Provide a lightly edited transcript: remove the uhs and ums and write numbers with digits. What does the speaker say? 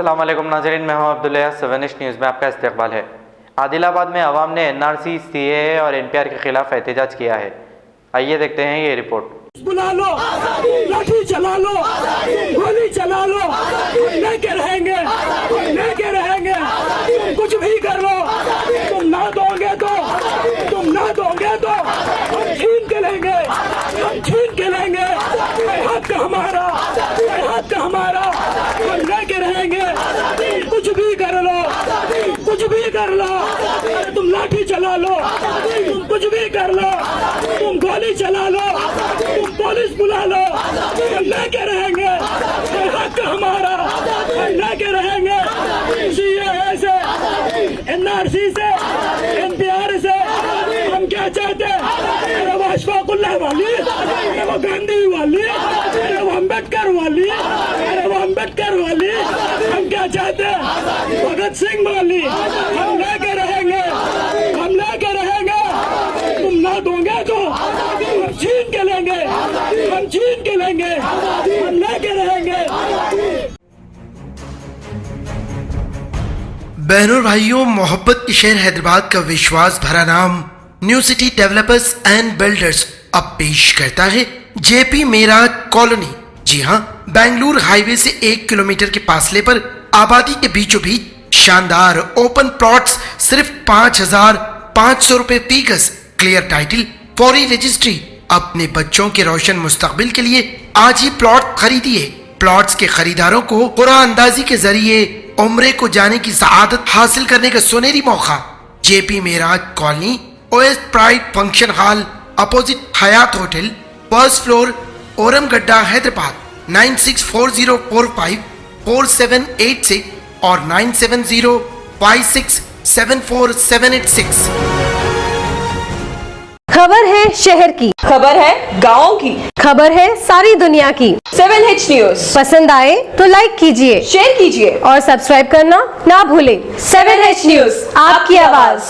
अस्सलाम वालेकुम नाज़रीन, मैं हूं अब्दुल्ला। 7 न्यूज़ में आपका इस्तकबाल है। आदिलाबाद में अवाम ने NRC, CAA और NPR के खिलाफ एहतजाज किया है। आइए देखते हैं ये रिपोर्ट। बुला लो, लाठी चला लो, गोली चला लो, लेके रहेंगे, लेके रहेंगे, कुछ भी कर लो, तुम ना दोगे तो हम छीन के लेंगे, हम छीन के लेंगे, हक हमारा, हक हमारा, हम लेके रहेंगे, कुछ भी कर लो, कुछ भी कर लो, तुम लाठी चला लो, तुम कुछ भी कर लो, तुम गोली चला लो, तुम पुलिस बुला लो, हम लेके रहेंगे, हक हमारा, हम लेके रहेंगे। CAA से, NRC से, NPR से हम क्या चाहते हैं? अरे वो अशफाकुल्लाह वाली, अरे वो गांधी वाली, अरे वो अम्बेडकर वाली, अरे वो अम्बेडकर वाली, हम क्या चाहते हैं? भगत सिंह वाली, हम लेके रहेंगे, हम लेके रहेंगे, तुम ना दोगे तो हम छीन के लेंगे, हम छीन के लेंगे, हम लेके रहेंगे। बहनों भाइयों, मोहब्बत के शहर हैदराबाद का विश्वास भरा नाम new city developers and builders अब पेश करता है JP मेराज कॉलोनी। जी हाँ, बेंगलुरु हाईवे से 1 किलोमीटर के फासले पर आबादी के बीचों बीच शानदार ओपन प्लॉट्स सिर्फ 5,500 रुपए फी गज, क्लियर टाइटल, फौरी रजिस्ट्री। अपने बच्चों के रोशन मुस्तकबिल के लिए आज ही प्लॉट खरीदिए। प्लॉट्स के खरीदारों को कुरान अंदाजी के जरिए उम्रे को जाने की सआदत हासिल करने का सुनहरी मौका। JP Meraj colony, OS pride function hall, opposite Hyatt hotel, first floor, Oram गड्डा, हैदराबाद। 9640454786 और 9705674786। खबर है शहर की, खबर है गाँव की, खबर है सारी दुनिया की। 7H न्यूज़ पसंद आए तो लाइक कीजिए, शेयर कीजिए और सब्सक्राइब करना ना भूलें। 7H न्यूज़, आपकी आवाज।